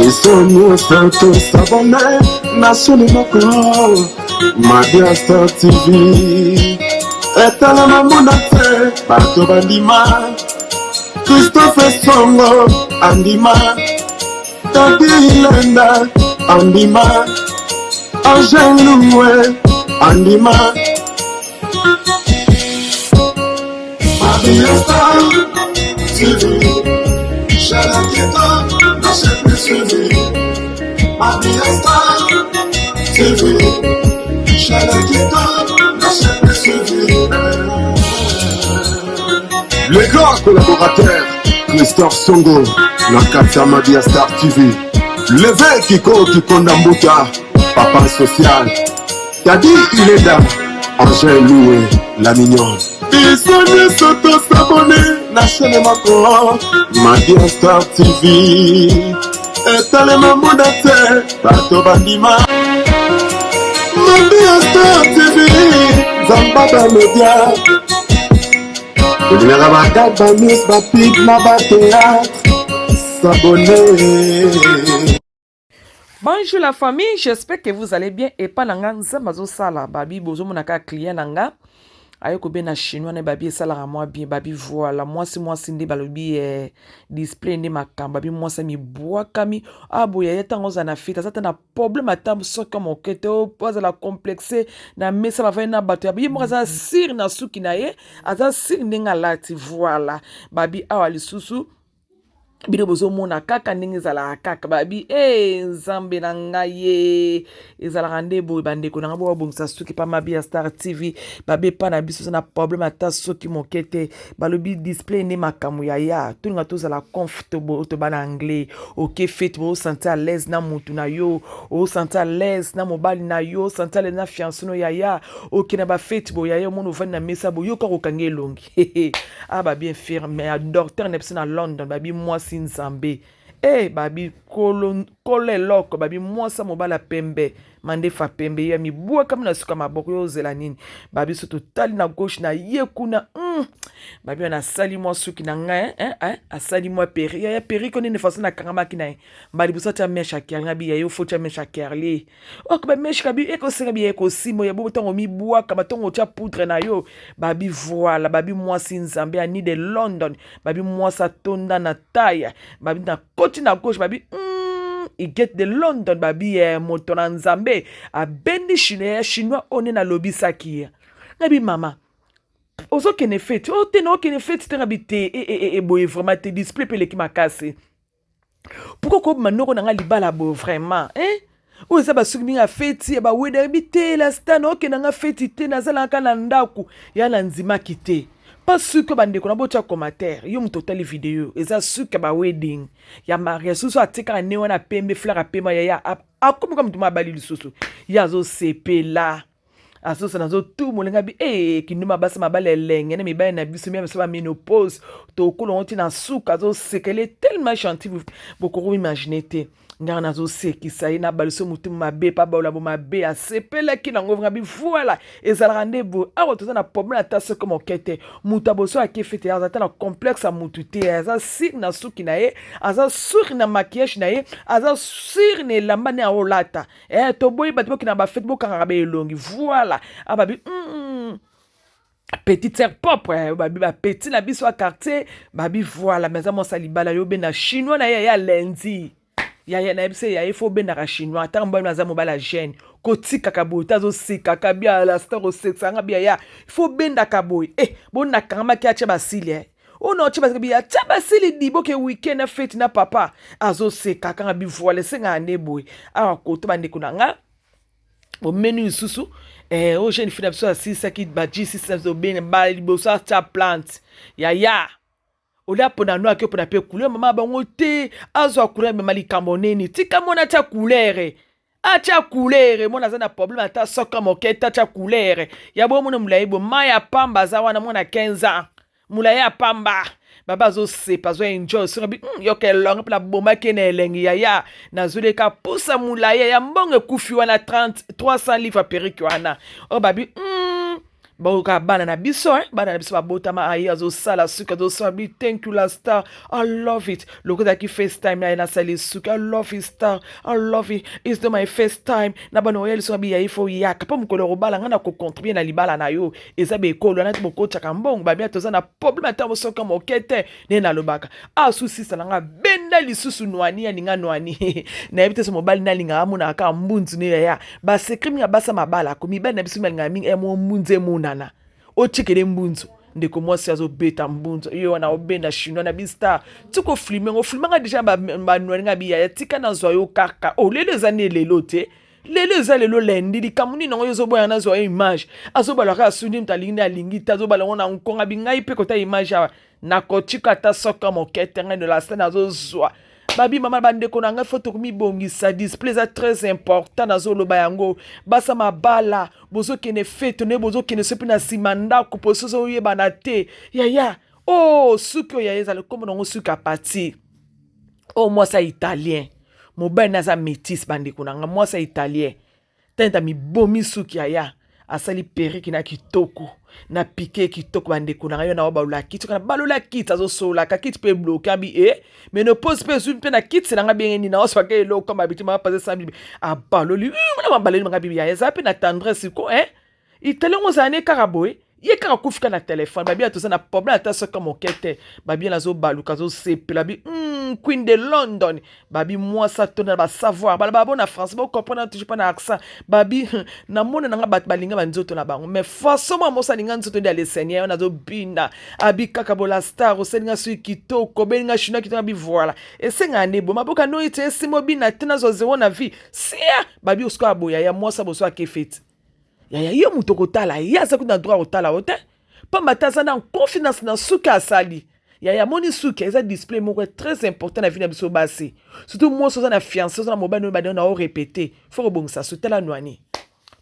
Isonyo santo sabone nasuni moko Madia Star TV Etala mamuna te Bato bandima Christophe Songo andima Tadi Lenda andima Angel Loué andima Madia Star TV Chalaketa Nachete suivi Madia Star TV Chalaketa Nachete suivi. Le grand collaborateur Christophe Songo Nakata Madia Star TV Levé Kiko Kikondambuta Papa social Tadi Ileda Angel Loué la mignonne Isoni Soto s'abonner Nachene Mako Madia Star TV Etale Mamouda Te Bato Bandima Madia Star TV Zambada Media Elinga Bagaba Miss Bapig Nabatea S'abonner. Bonjour la famille, j'espère que vous allez bien et pas nanga nzambazo sala babi bozo monaka client nanga ayoko bena chinois ne babi sala moi bien babi voilà moi si ndé balobi display ndé makamba babi moi ça mi bois kami aboya yetango za na fita ça na problème atam so comme okete o pas la complexer na mesa ba na bato babi mo za sir na suki na ye aza sir ndinga lati voilà babi awali susu bino bozo mona kaka ndenge zala kaka babi nzambe na ngai ezala rande bo bande ko na bo bongisa suki pa Madia Star TV babi pa na biso na problème ata soki mokete balobi display ne makamu ya tuninga tozala comfortable to bana anglais ok fait bo sentir à l'aise na mutu na yo o sentir à l'aise na mobile na yo sentir à l'aise na fiancé no ya ok na ba fait bo ya mono vani na mesa bo yo ko kangelongi ba bien firme a docteur nepsi na London babi moi Nzambe babi kole loko babi mwasa mobala pembe mande fa pembe ya mi bua kama na suka maboko yo zela nini babi so totali na gauche na ye kuna babi na sali mwa suki na nga asali mwa peri ya peri ko ne façon na kangama kina mbali buso ta mesha kerli bi ya yo fo ta mesha kerli o ko ba mesha kabi eko senga bi eko simo ya bo tongo mi bua kama tongo cha poudre na yo babi voilà babi mwasi Nzambe ani de London babi mwasa tonda na taya babi na koti na gauche babi I get de London babi moto na Nzambe a bendi chinois one na lobi saki nabi mama ozo kene fete o te no kene fete te ngabite boye vraiment te display pe leki makasi pourquoi ko manoko na nga libala bo vraiment o za basuki minga fete ba weder bite la stan o kene nga fete te na zala kana ndaku ya na nzima kite pas sûr que bande ko na bocha commentaire yo mutotali video eza sûr que ba wedding ya mariage susu atika ne wana pembe fleur apema ya akomi comme tuma bali lisusu ya zo sepe la aso sana zo tout molenga bi kinuma basa mabale lenge ne mibale na biso mi ba ménopause to kolonti na suka zo sekele tellement gentil beaucoup imaginer te ngana nazo sekisa ina baliso mutu mabe pa baola bo mabe a sepela ki na ngovra bi voilà ezala rendez-vous awo toza na problème ata se comme okete mutu aboso akefete aza na complexe a mutu te aza sir na suki na ye aza sur na maquillage na ye aza sur ne lamba ne aolata to boy batibo ki na ba fete bo kanga be longi voilà ababi petite sœur propre babi ba petit na biso a quartier babi voilà mais mon salibala yo be na chinois na ya lundi ya na ebise ya ifo be na chinois ata mba na za mobala jeune kotika kabota zo sika kabia la star o sexanga bia ya ifo benda kaboy bona kama ki acha basili ono chiba kabia acha basili dibo ke weekend na fete na papa azo sika kanga bi voile senga ne boy ko to bande kunanga au menu susu o jeune fille so asisa ki baji sisa zo ben ba libo sa cha plant ya ola pona no akyo pona pe couleur mama bango te azo couleur me mali kamoneni tika mona cha couleur acha couleur mona za na problème ata soka moketa cha couleur ya bo mona mulaibo maya pamba za wana mona 15 ans mulaya pamba baba zo sepa zo enjoy so bi yo ke long la boma ke na elengi ya na zule ka pusa mulaya ya mbonge kufi wana 300 livres periki wana o babi Baoka bana na biso, bana na biso babotama aye azosala suka azosala bi thank you la star. I love it. Lokoza ki first time na sali suka. I love it star. I love it. It's not my first time. Na bana oyeli so bi ya ifo ya. Kapa mukolo robala ngana ko contribuer na libala na yo. Eza be ekolo na tiboko chaka mbongo ba bia toza na problème ata bosoka mokete ne na lobaka. Ah susi salanga benda lisusu nwani ya ninga nwani. Na ebite so mobile na linga amuna aka mbunzu ne ya. Ba sekrim ya basa mabala ko mi ben na bisu melinga mingi emo mbunze muna na ochekele mbunzo ndeko mwasi azobeta mbunzo yo na obenda chinois na bista tuko filmer ngo filmanga deja ba nwenga biya ya tika na zwa yo kaka oh lelo zane lelo te lelo za lelo lendi di kamuni nango yo zoboya na zwa image azobala ka suni mtalingi alingi tazobala ngo na nkonga bingai pe kota image na kochika ta soka mokete nga de la scène azozwa babi mama bandeko na nga foto komi bongisa display za très important na zolo bayango basa mabala bozo kene fete ne bozo kene sepi na simanda ko poso yeba na te ya oh suki ya ezale comme non suki apati oh moi ça italien mo ben na za métis bandeko na nga moi ça italien tenta mi bomi suki ya asali periki na kitoko na piqué kitoko bandeko na yo na balula kiti kana balula kiti azosola ka kiti pe bloquer bi mais ne pose pas une pe na kiti na bien ni na oswa ke lo comme habitude ma passer ça bi a baloli na baloli ma bi ya eza pe na tendresse ko italien ozane karaboy ye kaka kufika na téléphone babi atoza na problème ata soka mokete babi nazo baluka zo sepela bi Queen de London babi moi ça tona ba savoir bala ba na France ba comprendre toujours pas na accent babi na mona nga bat balinga banzoto na bango mais forcément mo salinga nzoto de le Seigneur nazo binda abi kaka bola star o selinga su kitoko belinga chinois kitoko bi voilà et senga nebo maboka no ite simo bina tena zo zero na vie sia babi usko aboya ya moi ça bo so akefeti ya yo mutoko tala ya za kuna droit otala ote pa mataza na confiance na suka asali ya moni suka eza display moko très important na vie na biso basi surtout moi so na fiancé so na mobile no ba na o répéter faut rebongisa sutela nwani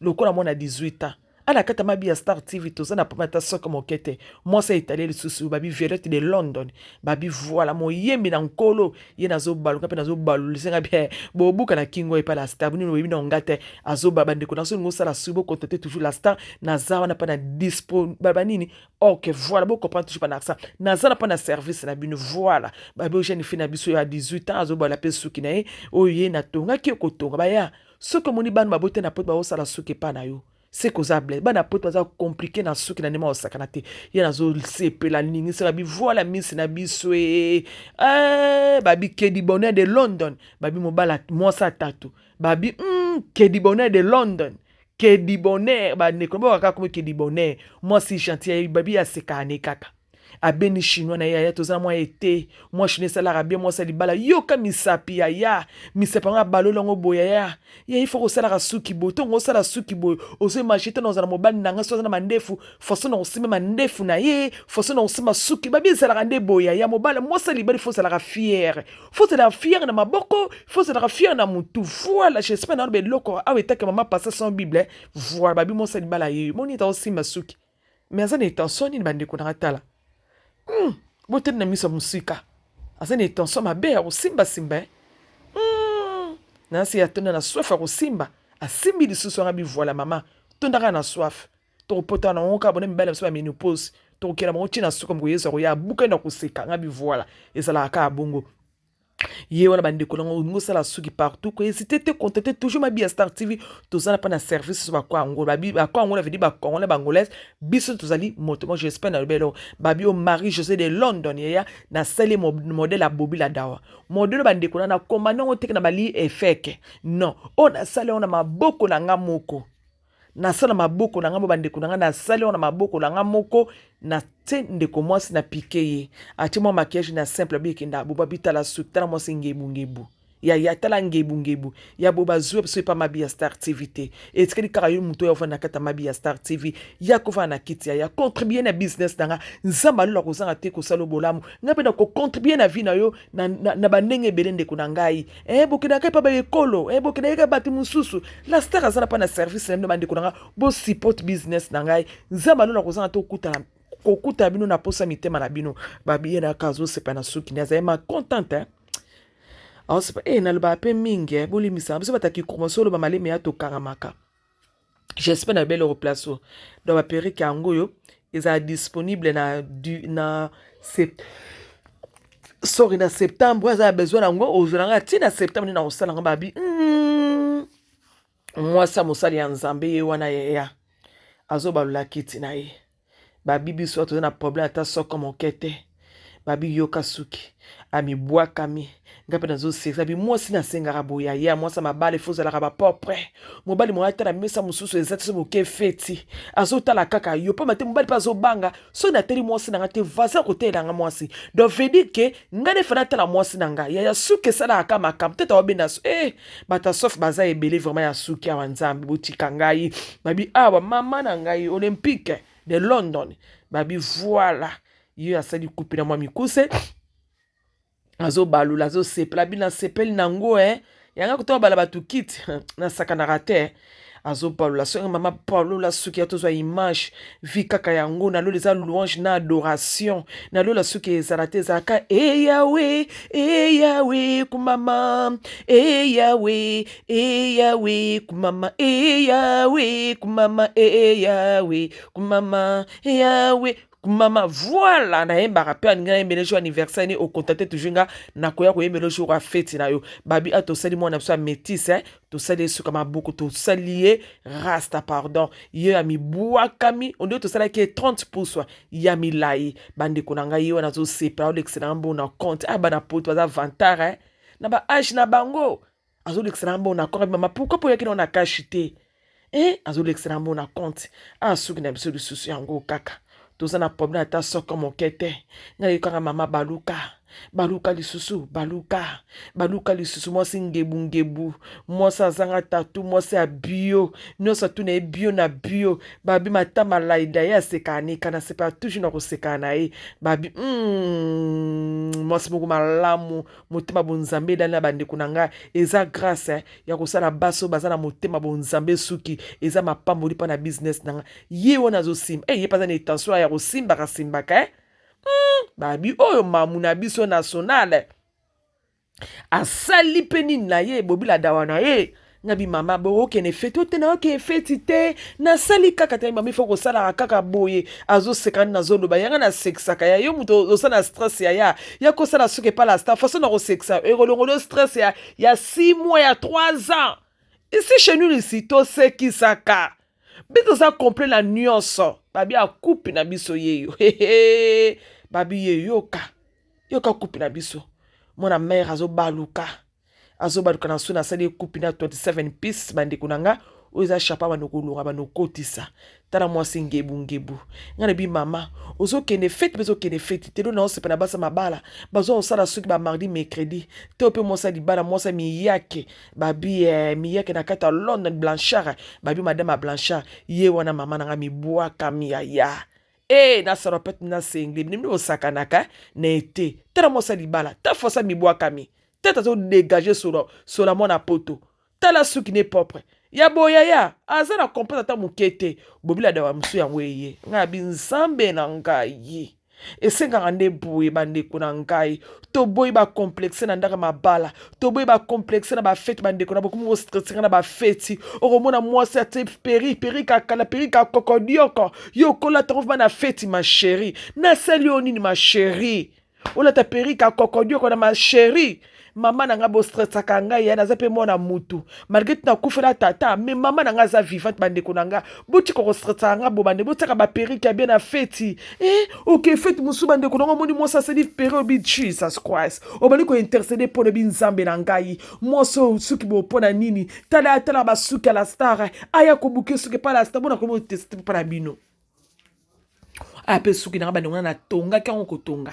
lokola mona 18 ans ala kata mabi ya Star TV toza na papa ta soka mokete moi ça italien lisusu babi Violette de London babi voilà mo yembi na nkolo ye nazo baluka pe nazo balu lisenga bien bobuka na kingo epa la Star buni webi na ngate azo babande ko naso ngosa la subo contacter toujours la Star naza na pa na dispo babanini OK voilà bo comprendre toujours pas na ça naza na pa na service na binu voilà babi jeune fille na biso ya 18 ans azo bala pe suki na ye oye na tonga ki ko tonga baya soko moni ban mabote na pot ba osala suki pa na yo c'est causable bana poto za compliqué na suki na nema osakana te ya nazo sepe la ningi se babi voilà miss na biso babi Kedi Bonheur de London babi mobala moi sa tatu babi Kedi Bonheur de London Kedi Bonheur ba ne ko ba ka comme Kedi Bonheur moi si chantier babi ya sekane kaka abeni chinois na ya toza moi été moi chinois sala bien moi sali bala yoka misapi ya misapi nga balola ngo boya ya il faut sala ka suki bo to ngo sala suki bo ozo machete na za mobali na nga so na mandefu foso na osime mandefu na ye foso na osima suki babi sala ka nde boya ya mobali moi sali bali faut sala ka fier na maboko faut sala ka fier na mutu voilà j'espère na be loko aweta ke mama passer son bible voilà babi moi sali bala ye moni ta osima suki mais azana intention ni bande ko na tala bote na miso musika asa ni tension mabe ya kusimba simba na si atona na soif ya kusimba asimbi lisusu nga bi voilà mama tondaka na soif to pota na onka bona mbala so ya menopause to kera mo tina suka mgoyeso ko ya buka na kusika nga bi voilà ezala ka bongo ye wana bandeko lango ngosala suki partout ko hésiter te contacter toujours ma bia Star TV tozala pa na service so bakwa ngo babi bakwa ngo la vidi ba congolais bangolais biso tozali moto moi j'espère na belo babi o Marie José de London ya na sale modèle a bobi la dawa modèle bandeko na commandant o tek na bali efeke non on a sale on a maboko na nga moko na sala maboko na ngambo bandeko na nga na sale on a maboko na nga moko na te ndeko mwasi na piqué ye ati mo maquillage na simple bikinda boba bitala sutala mo singebu ya tala ngebu ya boba zuwe so pa mabia Star TV te etikeli karayo muto ya ofana kata mabia Star TV ya kova na kiti ya contribuer na business danga nzamba lo ko zanga te ko salo bolamu ngape na ko contribuer na vie na yo na bandenge belende ko na ngai bokina kai pa ba ekolo bokina kai bati mususu la Star azana pa na service na bande ko na bo support business na ngai nzamba lo ko zanga to kutana kokuta bino na posa mitema na bino babi na kazo sepa na suki na zaima contente alors c'est pas na le ba pe mingi boli misa biso bataki komosolo ba maleme ya to karamaka j'espère na belle replace donc ba perruque yango yo eza disponible na sorry na septembre eza besoin nango ozolanga tina septembre na osalanga babi mwasi mosali ya nzambe ye wana yeya azobalola kiti na ye babi biso toza na problème ata soko moke te babi yoka suki amibwakami nga mpe nazosekisa bi mwasi nasengaka boya ya mwasi mabale fo ozalaka bapropre mobali mo atala mesa mosusu eza te so moke feti azotala kaka yo mpo mate mobali mpe azobanga soki nateli mwasi na nga te vaza kotelanga mwasi donc vedi ke nga nde fana atala mwasi na nga ya suki esalaka ka makambo tete awabenda so bato asofe baza ebele vraiment ya suki awa nzambe botika ngai babi awa mama na ngai olympique de London babi voilà yo asali kupi na mwa mikuse azobalula azosepela bina sepeli nango yanga kutoka bala batu kiti nasakanaka te azobalula soki mama balula suki ya tozwa image vi kaka yango nalola eza louange na adoration nalola suki ezala te ezalaka eyawe eyawe kumama eyawe eyawe kumama eyawe kumama eyawe kumama eyawe Mama, voilà, na yembaka pe aninga na yembele jour anniversaire ni okontate toujours nga na koya ko yembele jour a fête na yo babi a to sali mo na so métis to sali su kama beaucoup to salié rasta pardon ye ami buakami on dit to sali ke 30% ya milai bande konanga yo na zo sepla l'excellent bon na compte bana poto za vantare na ba age na bango azo l'excellent bon na compte mama pourquoi pour yaki na kashité azo l'excellent bon na compte suki na biso lisusu yango kaka toza na problème ata soko moke te ngai kaka mama baluka lisusu baluka lisusu mwasi ngebu mwasi azanga tatu mwasi ya bio nyonso tu na bio na bio babi matama laida ye asekanika na sepa toujours na koseka na ye babi mwasi moko malamu motema bonzambe edali na bandeko na ngai eza grâce ya kosala baso baza na motema bonzambe suki eza mapamboli mpa na business na ngai ye wana azosimba ye mpa aza na intention ya kosimbaka babi oyo mamu na biso nationale asali pe nini na ye bobila dawa na ye ngabi mama bookene feti otena okene feti te nasali kaka te mama ifo kosalaka kaka boye azosekani nazoloba yanga nasekisaka ya yo moto osala stress ya kosala soki epala sta façon na kosekisa ekolongolo stress ya 6 mois ya 3 ans ici chez nous ici tosekisaka bito za complet la nuance babi akupi na biso yeyo babi ye yoka kupi na biso mona mère azobaluka na so na sali kupi na 27 piece bandeko nanga oza chapa banokolonga banokotisa tala mwasi ngebu ngana bi mama ozokende fete bezokende fete telo na osepa na basa mabala bazo osala soki ba mardi mercredi te ope mwasa libala mwasa miyake babi miyake na kata London Blanchard babi madame Blanchard ye wana mama nanga mibwaka miyaya na salopette na sengle bini osakanaka na ete tala mwasa libala ta fosa mibwaka mi tata zo dégager sur la mona poto tala suki ne propre ya boya ya aza na comprendre ata mokete bobila dawa msu yango eye nga binzambe na ngai esengaka nde boye bandeko na ngai toboyi bacomplexe na ndaka mabala toboyi bacomplexe na bafeti bandeko na bokomi kostressinga na bafeti okomona mwasi ate peri kakala peri kakokodioko yo okolata kofa na feti ma sheri nasali yo nini ma sheri olata peri kakokodioko na ma sheri mama nanga bo stressaka ngai ya naza pe mona mutu malgré na kufela tata mais mama nanga za vivante bandeko nanga boti ko stressaka nga bo bande botaka ba perike bien na feti OK fete musu bandeko nanga moni mo sa se dit peri Jesus Christ obali ko intercéder pour le bin nzambe na ngai moso suki bo pona nini tala ba suki la star aya ko buke suki pa la star bona ko mo tester pa na bino ape suki nanga bandeko na tonga kango ko tonga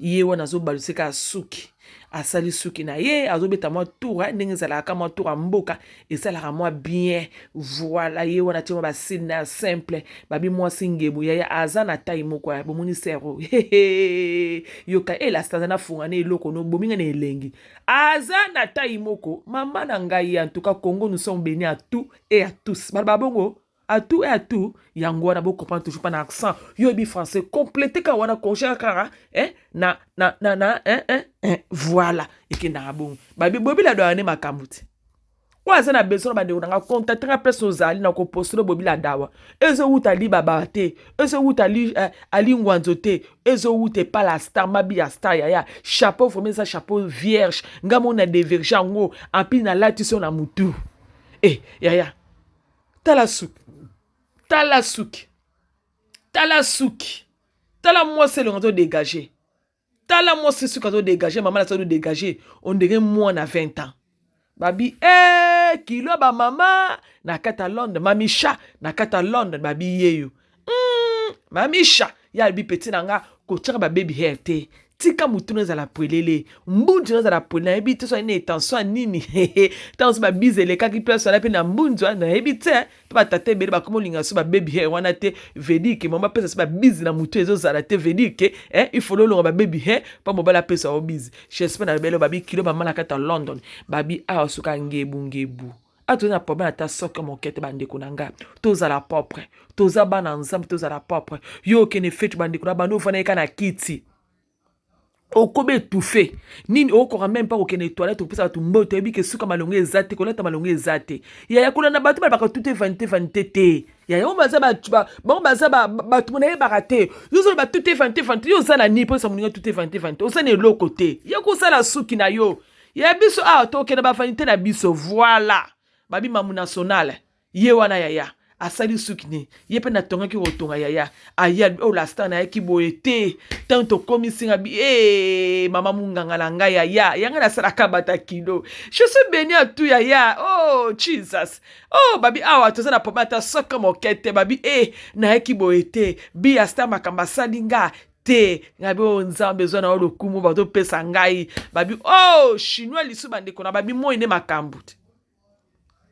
ye wana zo baluseka suki asali suki na ye azobeta mwa tour ndenge ezalaka mwa tour mboka esalaka mwa bien voilà ye wana tima basine na simple babi mwasi ngebu ya aza na taille moko ya bomoni sero yoka elasta na funga na eloko no bominga na elengi aza na taille moko mama na ngai en tout cas Congo nous sommes bénis à tout et à tous balabongo à tout et à tout yango wana bo comprendre toujours pas na accent yo bi français compléter ka wana koncha kara voilà ikenda bon babi bobila do ane makamuti Kwa zana besoin ba de nga contacter nga personne zali na ko poster bobila dawa. Ezo wuta li baba te, ezo wuta li ali ngwanzo te, ezo wute pas la star mabi ya star ya chapeau vraiment ça chapeau vierge, nga mona de vierge ngo en pile na lati so na mutu. Ya. Tala suki. Tala suki. Tala suki. Tala moi c'est le réseau dégagé. Tala moi c'est ce réseau dégagé, maman la réseau dégagé, on dirait moi on a 20 ans. Babi kilo ba mama na kata Londres mamisha na kata Londres babi yeyo mamisha ya bi petit nanga ko tira ba baby hair te tika mutuna za la prelele mbunju za la prelele bi te so ine tension nini tanso ba bizele ka ki place la pe na mbunju na ebi te pa tate be ba komo linga so ba baby hair wana te vedi ke mama pesa so ba bizi na mutu ezo za la te vedi ke il faut lo ba baby hair pa mo ba la pesa o bizi j'espère na belo babi kilo ba mala kata London babi a suka ngebu atu na problème ata soka mokete bande kunanga toza la propre toza bana nzambe toza la propre yo kene fetu bande kuna bando fana kana kiti okobe étouffé nini okora même pas okene toilette opesa tu mbote ebi ke suka malongo ezate koleta malongo ezate ya kuna na batu ba tout vanité te ya o baza ba bon baza ba tu na barate yo zo ba tout vanité yo za na ni po sa muninga tout vanité o sa ne lo côté yo ko sala suki na yo ya biso to okene ba vanité na biso voilà babi mamu national ye wana yaya asali sukini ye pe na tonga ki rotonga yaya aya la star na ki boete tanto komisinga bi mama munganga la nga yaya yanga na sala kabata kilo je suis béni à tout yaya oh Jesus babi awa to na pomata soka mokete babi na ki boete bi star makamba salinga te ngabi nzambe zo na o lokumu ba to pesa ngai babi chinois lisu bande kona babi mo ine makambu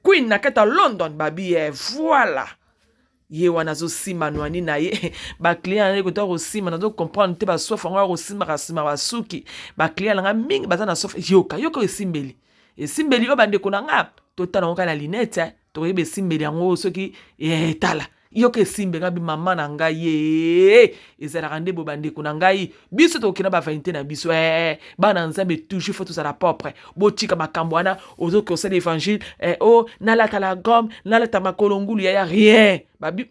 Queen na kata London babi voilà ye wana zo sima nwani na ye ba client na ko to sima na zo comprendre te ba sofa ngwa sima ba suki ba client nga mingi baza na sofa yoka esimbeli o bande ko na nga to tala ngo kana linette to yebe simbeli ngo soki tala yoka esimbe ngabi mama na nga ye ezala rande bo bande ko na ngai biso to kina ba vanité na biso bana nzambe toujours faut tout ça la propre botika makambo wana ozo ko sala évangile nala tala gomme nala tama kolongulu ya rien babi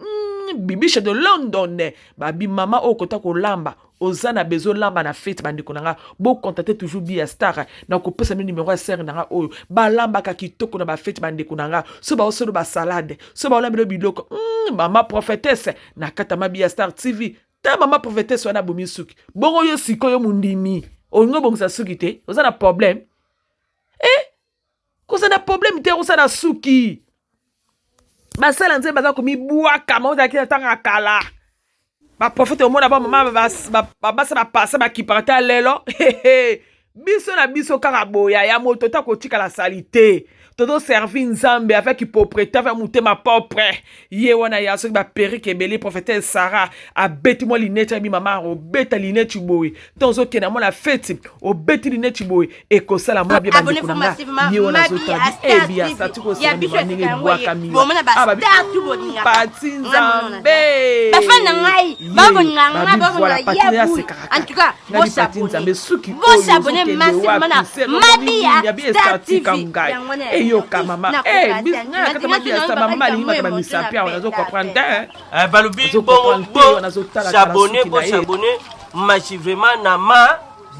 bibisha de London babi mama okota ko lamba ozana bezo lamba na fête bande ko nga bo contacter toujours bi star na ko pesa numéro ya sœur nga ba lamba ka kitoko na ba fête bande ko nga so ba osolo ba salade so ba olambelo biloko mama prophétesse na kata mabi star TV ta mama prophétesse wana bomi suki bongo yo sikoyo mundimi ongo bongsa suki te ozana problème ko sana problème te ozana suki basala nze baza komi bwaka maoza kila tanga kala ba prophète omona ba mama basa ba passa ba kipata lelo biso na biso kaka boya ya moto ta ko tika la salité todo servi nzambe avec hypocrite avec mutema propre ye wana ya so ba perike belé prophétesse Sarah a beti mo linette bi mama o beta linette boy tonzo kena mo la fête o beti linette boy e ko sala mo bi ba kunanga ye wana zo ta bi ya statu ko sala ni baninge bwa kamila pati nzambe bafana ngai babonanga ya en tout cas bo nzambe suki bo s'abonner massivement na mabi ya Star TV yoka mama bisna kata mabi sa mama li mata ba misapia wanazo comprendre balubi bon s'abonner massivement na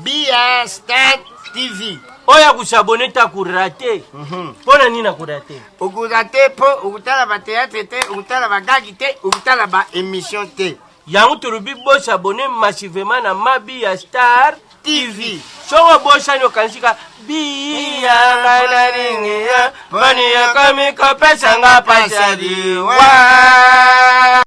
Bia Star TV oya kusabone ta kurate pona nina kurate okurate po ukutala ba théâtre te ukutala ba gagi te ukutala ba émission te yangu turubi bo s'abonner massivement na mabi ya Star TV songo bo shanyo kansika biya ngalaringa bani ya kamika pesa nga pasadi wa